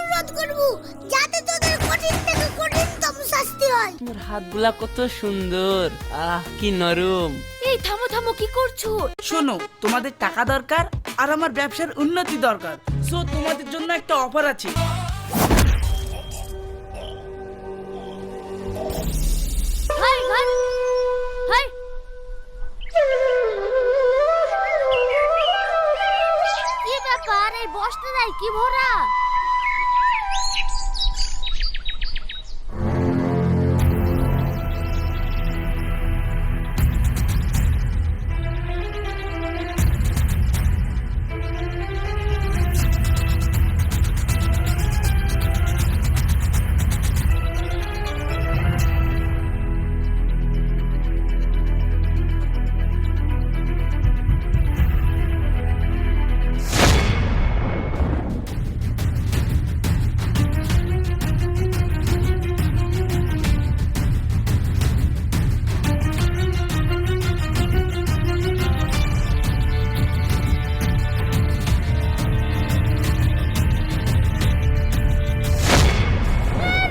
অনুরোধ করব যাতে তোদের কঠিন থেকে কঠিনতম শাস্তি হয়। তোমার হাতগুলা কত সুন্দর, কি নরম। এই থামো থামো, কি করছো? শোনো, তোমাদের টাকা দরকার আর আমার ব্যবসার উন্নতি দরকার, সো তোমাদের জন্য একটা অফার আছে। হাই হাই হাই, কি ব্যাপার? এই বসতে নাই কি ভরা?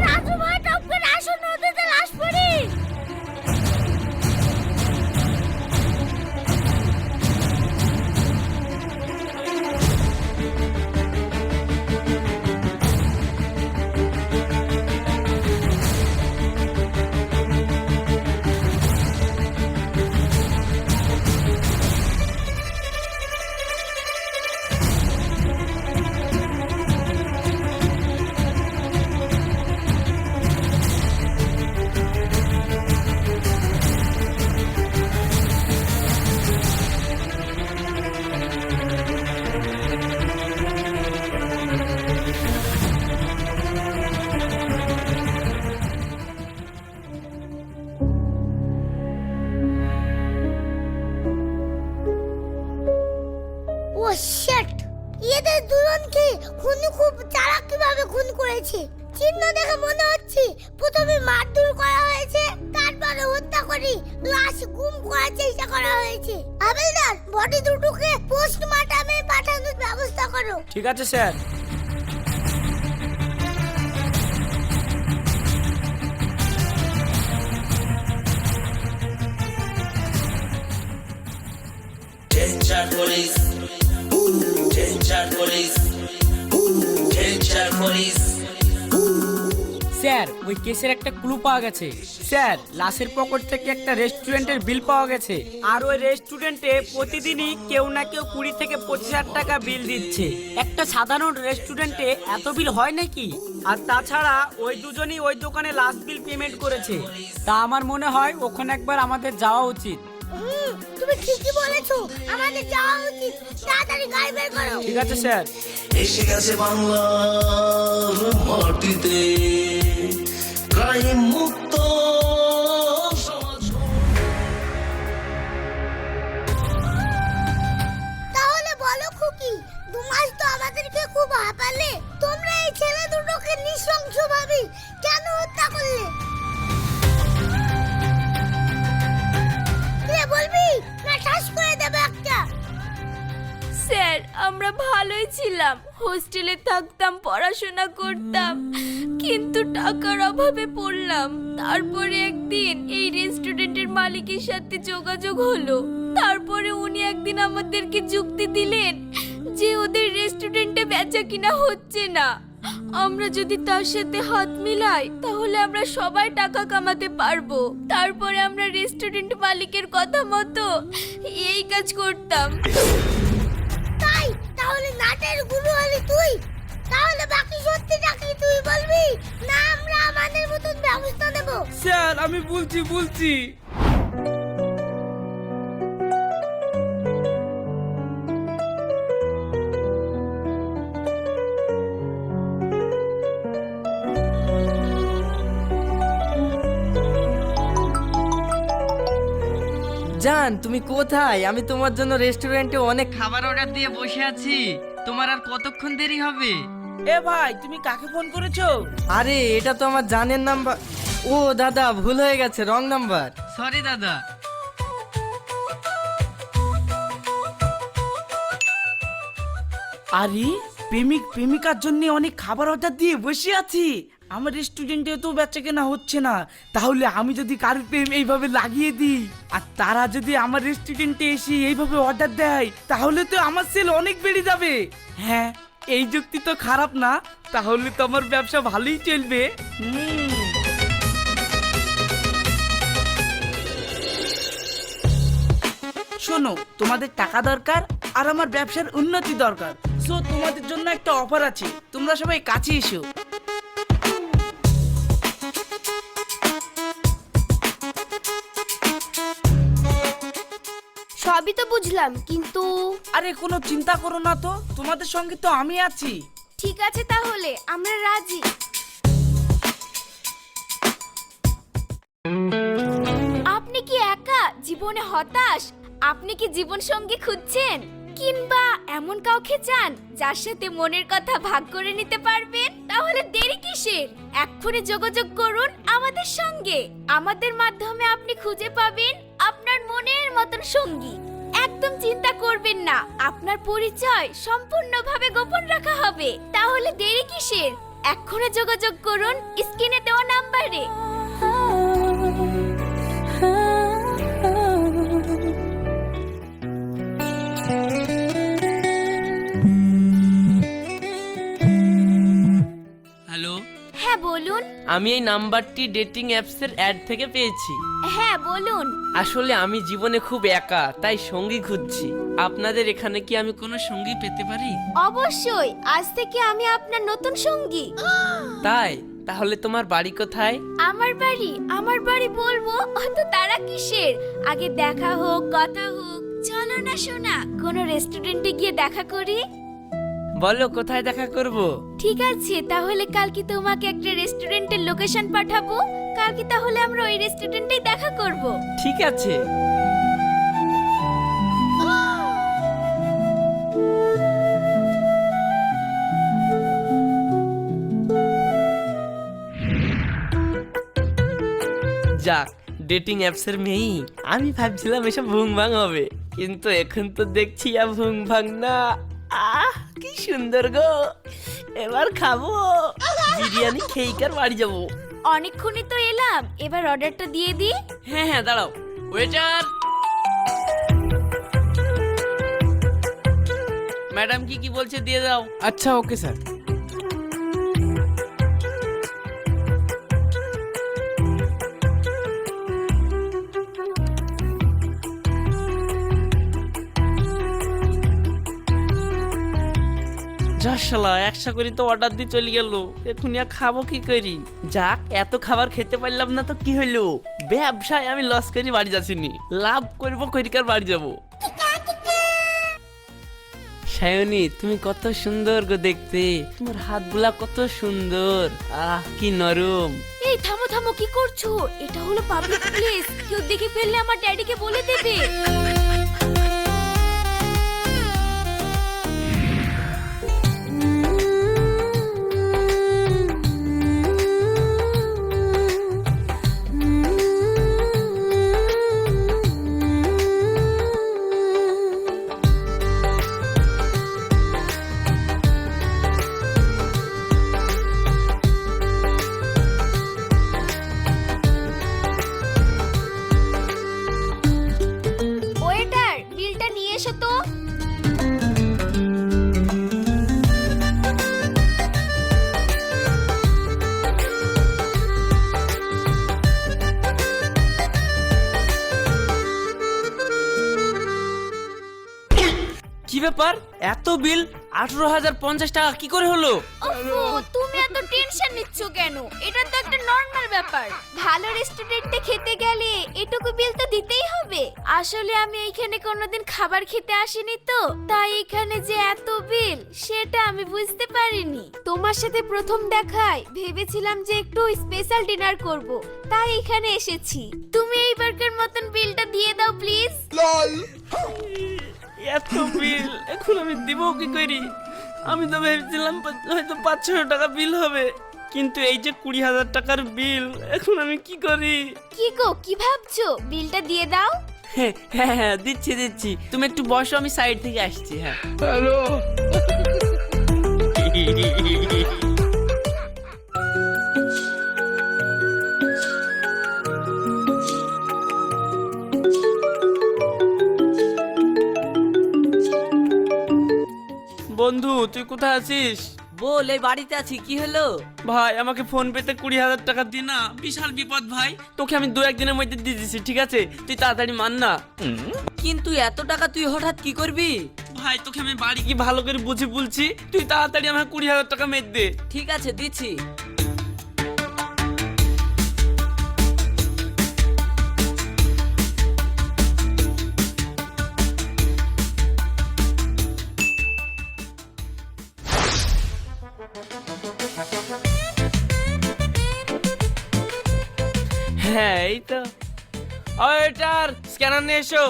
রাজু ভাই টপ করে আসো, নদীতে লাশ পড়ি। ও শিট! এদের দুজনকে খুনি খুব চালাকিভাবে খুন করেছে। চিহ্ন দেখে মনে হচ্ছে প্রথমে মারধর করা হয়েছে, তারপরে হত্যা করে লাশ গুম করার চেষ্টা করা হয়েছে। হাবিলদার, বডি দুটোকে পোস্টমর্টমে পাঠানোর ব্যবস্থা করো। ঠিক আছে sir. Danger police. Danger police. Danger police. Sir, ওই কেসের একটা ক্লু পাওয়া গেছে। স্যার, লাশের পকেট থেকে একটা রেস্টুরেন্টের বিল পাওয়া গেছে, আর ওই রেস্টুরেন্টে প্রতিদিনই কেউ না কেউ 20 থেকে 25,000 টাকা বিল দিচ্ছে। একটা সাধারণ রেস্টুরেন্টে এত বিল হয় নাকি? আর তাছাড়া ওই দুজনই ওই দোকানে লাস্ট বিল পেমেন্ট করেছে। তা আমার মনে হয় ওখানে একবার আমাদের যাওয়া উচিত। তুমি ঠিকই বলেছো, আমাদের যাওয়া উচিত। তাড়াতাড়ি গাড়ি বের করো। ঠিক আছে স্যার। এসে গেছে বাংলার মাটিতে ক্রাইম মুক্ত সমাজ। তাহলে বলো খুকি, 2 মাস তো আমাদেরকে খুব হাঁপালে, তোমরা এই ছেলে দুটোকে নৃশংসভাবে কেন হত্যা করলে? কে বলবি না ঠাস করে দেবে একটা? স্যার, আমরা ভালোই ছিলাম, হোস্টেলে থাকতাম, পড়াশোনা করতাম, কিন্তু টাকার অভাবে পড়লাম। তারপরে একদিন এই রেস্টুরেন্টের মালিকের সাথে যোগাযোগ হলো। তারপরে উনি একদিন আমাদেরকে যুক্তি দিলেন যে ওদের রেস্টুরেন্টে বেচা কিনা হচ্ছে না, আমরা যদি তার সাথে হাত মিলাই তাহলে আমরা সবাই টাকা কামাতে পারবো। তারপরে আমরা রেস্টুরেন্ট মালিকের কথা মতো এই কাজ করতাম। তাই তাহলে নাটের গুরু হলি তুই? তাহলে বাকি সত্যিটা কি তুই বলবি না আমরা আমাদের মতন ব্যবস্থা নেব? স্যার, আমি বলছি। জান, তুমি কোথায়? আমি তোমার জন্য রেস্টুরেন্টে অনেক খাবার অর্ডার দিয়ে বসে আছি। তোমার আর কতক্ষণ দেরি হবে? এ ভাই, তুমি কাকে ফোন করেছো? আরে, এটা তো আমার জানের নাম্বার। ও দাদা, ভুল হয়ে গেছে, রং নাম্বার। সরি দাদা। আরে প্রেমিক প্রেমিকার জন্য অনেক খাবার অর্ডার দিয়ে বসে আছি, আমার রেস্টুরেন্টে তো বেচা কেনা হচ্ছে না। তাহলে আমি যদি কারোর প্রেম এইভাবে লাগিয়ে দিই আর তারা যদি আমার রেস্টুরেন্টে এসে এইভাবে অর্ডার দেয়, তাহলে তো আমার সেল অনেক বেড়ে যাবে। হ্যাঁ, এই যুক্তি তো খারাপ না, তাহলে তো আমার ব্যবসা ভালোই চলবে। শোনো, তোমাদের টাকা দরকার আর আমার ব্যবসার উন্নতি দরকার, সো তোমাদের জন্য একটা অফার আছে, তোমরা সবাই কাছে এসো। সবই তো বুঝলাম, কিন্তু আরে কোনো চিন্তা করো না তো, তোমাদের সঙ্গে তো আমি আছি। ঠিক আছে, তাহলে আমরা রাজি। আপনি কি একা জীবনে হতাশ? আপনি কি জীবন সঙ্গী খুঁজছেন, কিংবা এমন কাউকে চান যার সাথে মনের কথা ভাগ করে নিতে পারবেন? তাহলে দেরি কিসের? এক্ষুনি যোগাযোগ করুন আমাদের সঙ্গে। আমাদের মাধ্যমে আপনি খুঁজে পাবেন আপনার মনের মতন সঙ্গী। একদম চিন্তা করবেন না, আপনার পরিচয় সম্পূর্ণভাবে গোপন রাখা হবে। তাহলে দেরি কিসের? এক্ষুনি যোগাযোগ করুন স্ক্রিনে দেওয়া নাম্বারে। হ্যালো, হ্যাঁ বলুন। আমি এই নাম্বারটি ডেটিং অ্যাপসের অ্যাড থেকে পেয়েছি। হ্যাঁ বলুন। আসলে আমি জীবনে খুব একা, তাই সঙ্গী খুঁজছি। আপনাদের এখানে কি আমি কোনো সঙ্গী পেতে পারি? অবশ্যই, আজ থেকে আমি আপনার নতুন সঙ্গী। তাই? তাহলে তোমার বাড়ি কোথায়? আমার বাড়ি বলবো অত তারা কিসের? আগে দেখা হোক, কথা হোক। চলো না সোনা, কোনো রেস্টুরেন্টে গিয়ে দেখা করি। বলো কোথায় দেখা করব? ঠিক আছে, তাহলে কালকে তোমাকে একটা রেস্টুরেন্টের লোকেশন পাঠাবো। কালকে তাহলে আমরা ওই রেস্টুরেন্টেই দেখা করব। ঠিক আছে। যাক, ডেটিং অ্যাপসের মেয়েই। আমি ভাবছিলাম এসব ভুং ভাং হবে, কিন্তু এখন তো দেখছি ভুং ভাং না। আহ, কি সুন্দর গো! এবার খাবো বিরিয়ানি, খেয়ে বাড়ি যাবো। অনেকক্ষণই তো এলাম, এবার অর্ডারটা দিয়ে দিই। হ্যাঁ হ্যাঁ, দাঁড়াও ওয়েটার। ম্যাডাম কি কি বলছে দিয়ে দাও। আচ্ছা, ওকে স্যার। যা শালা, একশো করে তো অর্ডার দিয়ে চলে গেল। এখন আর খাবো কি করি? যাক, এত খাবার খেতে পারলাম না তো কি হইলো? ব্যবসায় আমি লস করে বাড়ি যাচ্ছিনি, লাভ করবো করিকার বাড়ি যাবো। সায়নী, তুমি কত সুন্দর গো দেখতে, তোমার হাতগুলা কত সুন্দর, আহ কি নরম। এই থামো থামো, কি করছো? এটা হলো পাবলিক প্লেস, কেউ দেখে ফেললে আমার ড্যাডিকে বলে দেবে। ওয়েটার, বিলটা নিয়ে এসো তো। কি ব্যাপার, এত বিল? 18,050 টাকা কি করে হলো? ওফো, তুমি এত টেনশন নিচ্ছ কেন? এটা তো একটা নরমাল ব্যাপার। ভালো রেস্টুরেন্টে খেতে গেলে এটুকু বিল তো দিতেই হবে। আসলে আমি এইখানে কোনোদিন খাবার খেতে আসিনি তো, তাই এখানে যে এত বিল সেটা আমি বুঝতে পারিনি। তোমার সাথে প্রথম দেখায় ভেবেছিলাম যে একটু স্পেশাল ডিনার করব, তাই এখানে এসেছি। তুমি এইবারকার মতন বিলটা দিয়ে দাও প্লিজ। এত বিল এখন আমি দিব কি করি? আমি তো ভেবেছিলাম হয়তো 500 টাকা বিল হবে, কিন্তু এই যে 20,000 টাকার বিল, এখন আমি কি করি? কি গো, কি ভাবছো? বিলটা দিয়ে দাও। হ্যাঁ হ্যাঁ হ্যাঁ, দিচ্ছি। তুমি একটু বসো, আমি সাইড থেকে আসছি। হ্যাঁ। হ্যালো। বন্ধু তুই কোথায় আছিস? বল, এই বাড়িতে আছি, কি হলো? ভাই আমাকে ফোন পেতে 20,000 টাকা দি না, বিশাল বিপদ ভাই। তোকে আমি 2-1 দিনের মধ্যে দিয়ে দিচ্ছি, ঠিক আছে? তুই তাড়াতাড়ি মান না। কিন্তু এত টাকা তুই হঠাৎ কি করবি? ভাই তোকে আমি বাড়ি কি ভালো করে বুঝে বলছি, তুই তাড়াতাড়ি আমাকে 20,000 টাকা মেরে দে। ঠিক আছে, দিচ্ছি। হ্যাঁ এই তো। ওয়েটার, স্ক্যানার নিয়ে এসো।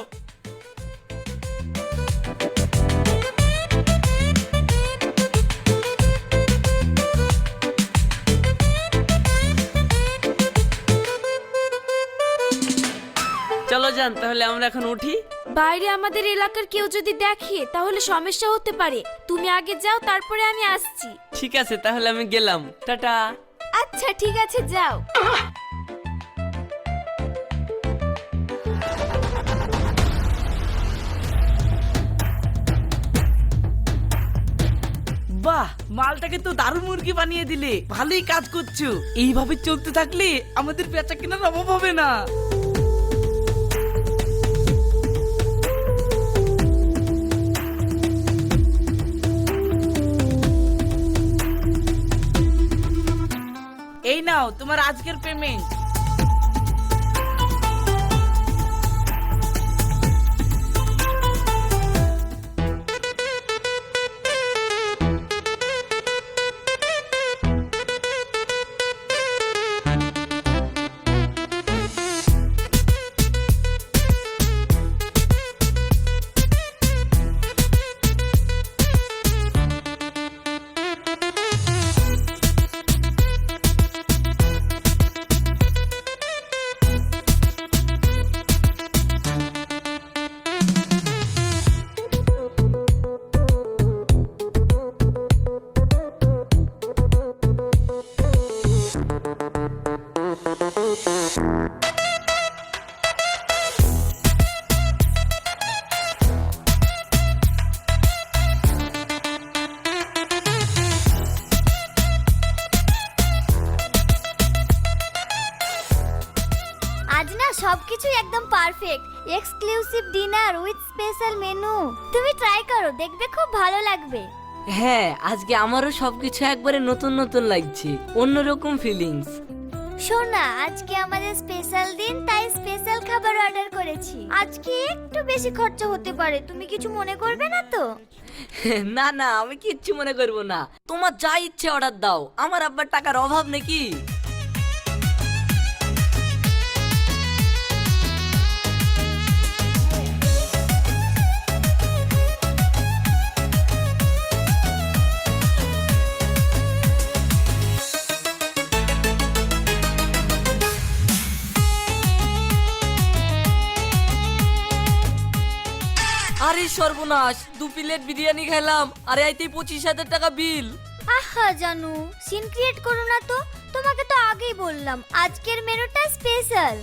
চলো যান, তাহলে আমরা এখন উঠি। বাইরে আমাদের এলাকার কেউ যদি দেখে তাহলে সমস্যা হতে পারে। তুমি আগে যাও, তারপরে আমি আসছি। ঠিক আছে, তাহলে আমি গেলাম, টাটা। আচ্ছা ঠিক আছে, যাও। বাহ, মালটাকে তো দারুণ মুরগি বানিয়ে দিলে, ভালোই কাজ করছো। এইভাবে চলতে থাকলে আমাদের বেচা কেনার অভাব হবে না। এই নাও তোমার আজকের পেমেন্ট। আজ না সবকিছু একদম perfect. Exclusive dinner with special menu. তুমি ট্রাই করো, দেখবে খুব ভালো লাগবে। হ্যাঁ, আজকে আমারও সবকিছু একবারে নতুন নতুন লাগছে, অন্যরকম ফিলিংস। শোনা, আজকে আমাদের স্পেশাল দিন, তাই স্পেশাল খাবার অর্ডার করেছি। আজকে একটু বেশি খরচা হতে পারে, তুমি কিছু মনে করবে না তো? না না, আমি কিচ্ছু মনে করব না। তোমার যা ইচ্ছে অর্ডার দাও, আমার আব্বার টাকার অভাব নাকি? আরে সর্বনাশ, 2 প্লেট বিরিয়ানি খেলাম, আরে আইতেই 25,000 টাকা বিল। আহা জানু, সিন ক্রিয়েট করো না তো। তোমাকে তো আগেই বললাম আজকের মেনুটা স্পেশাল।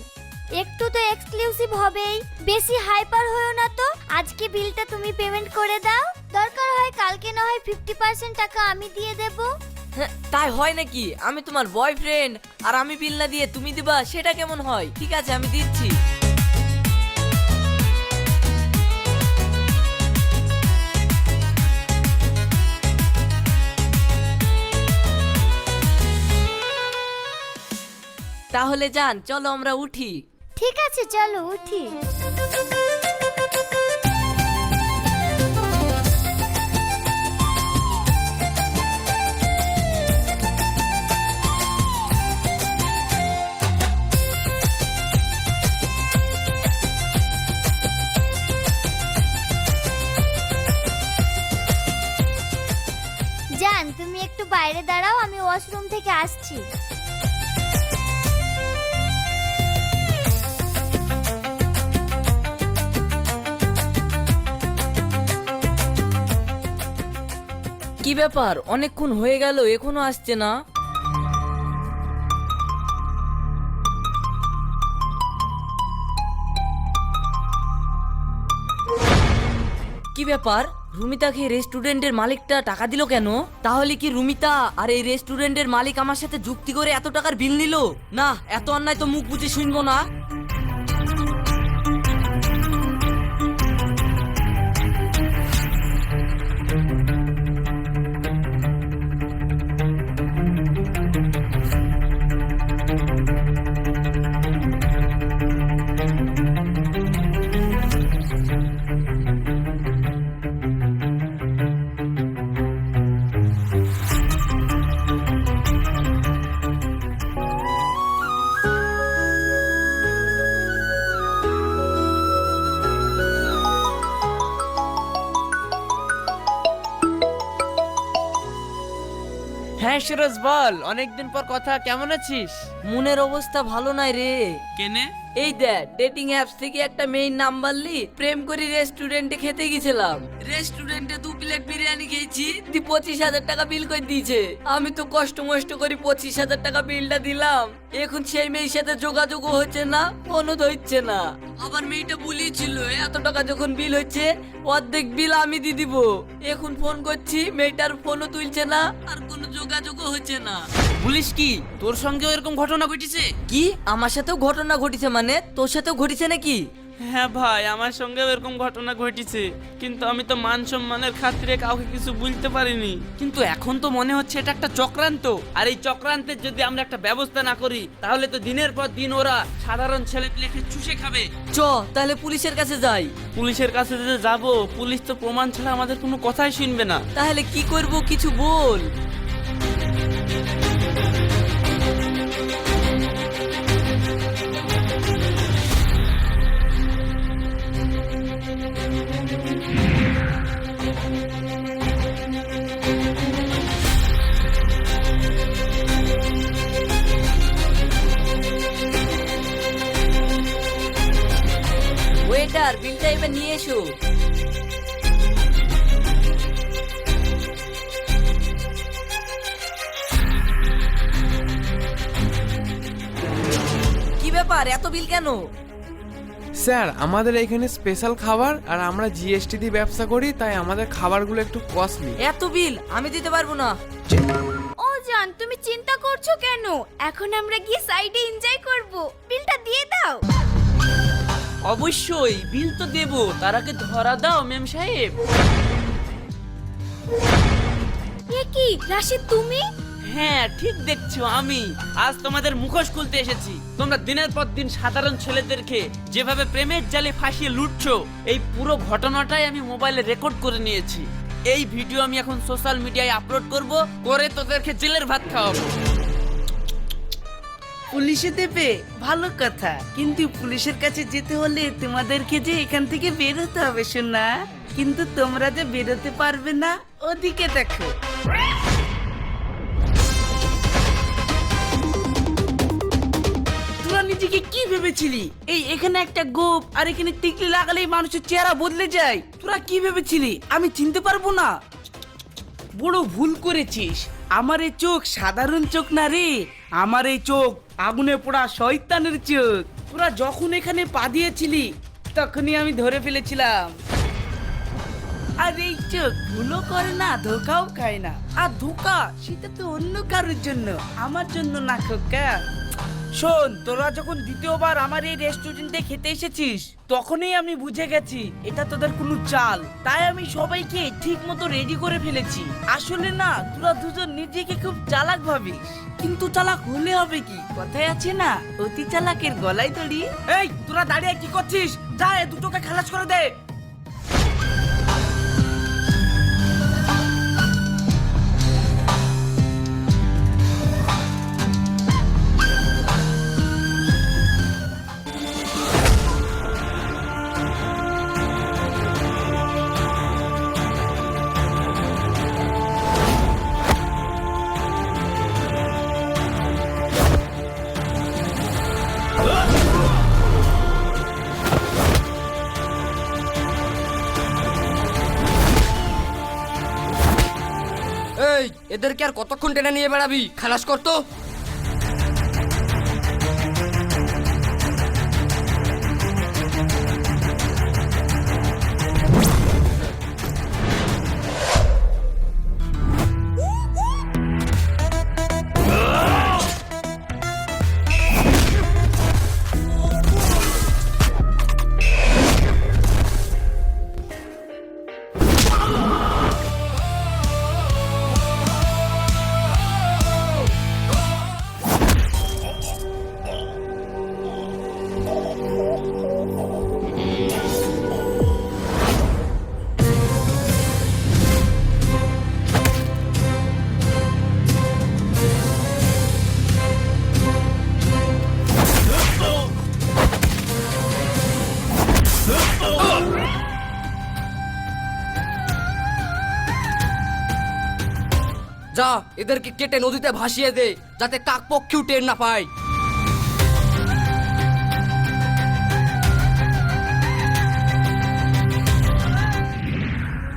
একটু তো এক্সক্লুসিভ হবেই, বেশি হাইপার হয়ো না তো। আজকে বিলটা তুমি পেমেন্ট করে দাও, দরকার হয় কালকে না হয় 50% টাকা আমি দিয়ে দেব। হ্যাঁ, তাই হয় নাকি? আমি তোমার বয়ফ্রেন্ড, আর আমি বিল না দিয়ে তুমি দিবা, সেটা কেমন হয়? ঠিক আছে, আমি দিচ্ছি। তাহলে যান, চলো আমরা উঠি। ঠিক আছে, চলো উঠি। জান, তুমি একটু বাইরে দাঁড়াও, আমি ওয়াশরুম থেকে আসছি। কি কি ব্যাপার, অনেকক্ষণ হয়ে গেল এখনো আসছে না? কি ব্যাপার, রুমিতাকে রেস্টুরেন্টের মালিকটা টাকা দিল কেন? তাহলে কি রুমিতা আর এই রেস্টুরেন্টের মালিক আমার সাথে যুক্তি করে এত টাকার বিল নিল? না, এত অন্যায় তো মুখ বুঝে শুনবো না। হ্যাঁ সুরজ বল, অনেকদিন পর কথা, কেমন আছিস? মনের অবস্থা ভালো নাই রে। কেনে? এই দেখ, ডেটিং অ্যাপস থেকে একটা মেয়ের নাম্বার লি প্রেম করে রেস্টুরেন্টে খেতে গেছিলাম। রেস্টুরেন্টে 2 প্লেট বিরিয়ানি খেয়েছি, 25,000 টাকা বিল করে দিয়েছে। আমি তো কষ্ট মষ্ট করে 25,000 টাকা বিলটা দিলাম। এখন সেই মেয়ের সাথে যোগাযোগও হচ্ছে না, ফোনও ধরছে না। আবার মেয়েটা বলেছিল এত টাকা যখন বিল হচ্ছে অর্ধেক বিল আমি দিয়ে দিব। এখন ফোন করছি, মেয়েটার ফোনও তুলছে না, আর কোনো যোগাযোগও হচ্ছে না। বলিস কি, তোর সঙ্গেও এরকম ঘটনা ঘটেছে? কি আমার সাথেও ঘটনা ঘটেছে? মানে তোর সাথেও ঘটেছে নাকি? হ্যাঁ ভাই, আমার সঙ্গেও এরকম ঘটনা ঘটেছে, কিন্তু আমি তো মান সম্মানের খাতিরে কাউকে কিছু বলতে পারিনি। কিন্তু এখন তো মনে হচ্ছে এটা একটা চক্রান্ত, আর এই চক্রান্তের যদি আমরা একটা ব্যবস্থা না করি তাহলে তো দিনের পর দিন ওরা সাধারণ ছেলেপিলেকে চুষে খাবে। চ তাহলে পুলিশের কাছে যাই। পুলিশের কাছে যে যাবো, পুলিশ তো প্রমাণ ছাড়া আমাদের কোনো কথাই শুনবে না। তাহলে কি করব কিছু বল। ওয়েটার, বিলটা এবার নিয়ে এসো। কি ব্যাপার, এত বিল কেন? স্যার, আমাদের এখানে স্পেশাল খাবার আর আমরা জিএসটি দিয়ে ব্যবসা করি, তাই আমাদের খাবারগুলো একটু কস্টলি। এত বিল আমি দিতে পারবো না। ও জান, তুমি চিন্তা করছো কেন? এখন আমরা গিয়ে সাইডে এনজয় করব। বিলটা দিয়ে দাও। অবশ্যই বিল তো দেবো, তার আগে ধরা দাও মেম সাহেব। এ কি রাশিদ, তুমি? হ্যাঁ ঠিক দেখছো, আমি আজ তোমাদের মুখোশ খুলতে এসেছি। তোমরা দিনের পর দিন সাধারণ ছেলেদেরকে যেভাবে প্রেমের জালে ফাঁসিয়ে লুটছো, এই পুরো ঘটনাটাই আমি মোবাইলে রেকর্ড করে নিয়েছি। এই ভিডিও আমি এখন সোশ্যাল মিডিয়ায় আপলোড করব, করে তোদেরকে জেলের ভাত খাওয়াবো। পুলিশে দেবে ভালো কথা, কিন্তু পুলিশের কাছে যেতে হলে তোমাদেরকে যে এখান থেকে বেরোতে হবে শোনা। কিন্তু তোমরা যে বেরোতে পারবে না, ওদিকে দেখো। তোরা নিজেকে কি ভেবেছিলি? এই এখানে একটা গোপ আর এখানে টিকলি লাগালেই মানুষের চেহারা বদলে যায়। তোরা কি ভেবেছিলি আমি চিনতে পারবো না? বড় ভুল করেছিস। আমার এই চোখ সাধারণ চোখ না রে, আমার এই চোখ আগুনে পোড়া শয়তানের চোখ। তোরা যখন এখানে পা দিয়েছিলি তখনই আমি ধরে ফেলেছিলাম। আর এই চোখ ভুলও করে না, ধোকাও খায় না। আর ধোকা সেটা তো অন্য কারোর জন্য, আমার জন্য না খোকা। শোন, তোরা যখন দ্বিতীয়বার আমার এই রেস্টুরেন্টে খেতে এসেছিস তখনই আমি বুঝে গেছি এটা তোদের কোনো চাল। তাই আমি সবাইকে ঠিক মতো রেডি করে ফেলেছি। আসলে না, তোরা দুজন নিজেকে খুব চালাক ভাবিস, কিন্তু চালাক হলে হবে কি? কথায় আছে না, অতি চালাকের গলায় দড়ি। এই তোরা দাঁড়িয়ে কি করছিস? যা এ দুটোকে খালাস করে দে। এদেরকে আর কতক্ষণ টেনে নিয়ে বেড়াবি, খালাস করতো। যা, এদেরকে কেটে নদীতে ভাসিয়ে দে, যাতে কাক পক্ষীও টের না পায়।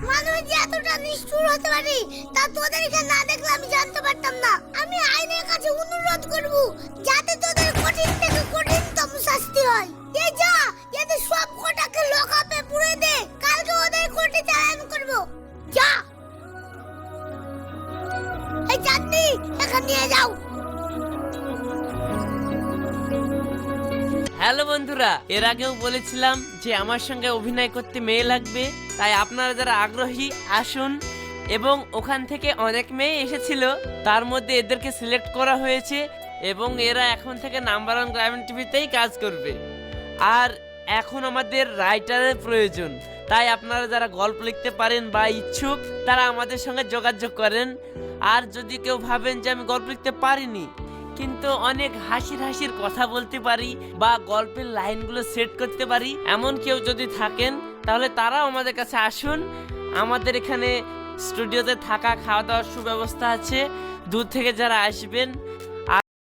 মানুষ যে এতটা নিষ্ঠুর হতে পারে তা তোদেরকে না দেখলে আমি জানতে পারতাম না। আমি আইনের কাছে অনুরোধ করব যাতে তোদের কঠিন থেকে কঠিনতম শাস্তি হয়। এই যা, এদের সব কটাকে লকআপে পুরে দে, কালকে ওদের কোর্টে চালান করব। যা, এই চাঁদনি এখান নিয়ে যাও। হ্যালো বন্ধুরা, এর আগেও বলেছিলাম যে আমার সঙ্গে অভিনয় করতে মেয়ে লাগবে, তাই আপনারা যারা আগ্রহী আসুন। এবং ওখান থেকে অনেক মেয়ে এসেছিল, তার মধ্যে এদেরকে সিলেক্ট করা হয়েছে এবং এরা এখন থেকে নাম্বার 1 গ্রামীণ টিভিতেই কাজ করবে। আর এখন আমাদের রাইটারের প্রয়োজন, তাই আপনারা যারা গল্প লিখতে পারেন বা ইচ্ছুক তারা আমাদের সঙ্গে যোগাযোগ করেন। আর যদি কেউ ভাবেন যে আমি গল্প লিখতে পারিনি কিন্তু অনেক হাসির হাসির কথা বলতে পারি বা গল্পের লাইনগুলো সেট করতে পারি, এমন কেউ যদি থাকেন তাহলে তারাও আমাদের কাছে আসুন। আমাদের এখানে স্টুডিওতে থাকা খাওয়া দাওয়ার সুব্যবস্থা আছে। দূর থেকে যারা আসবেন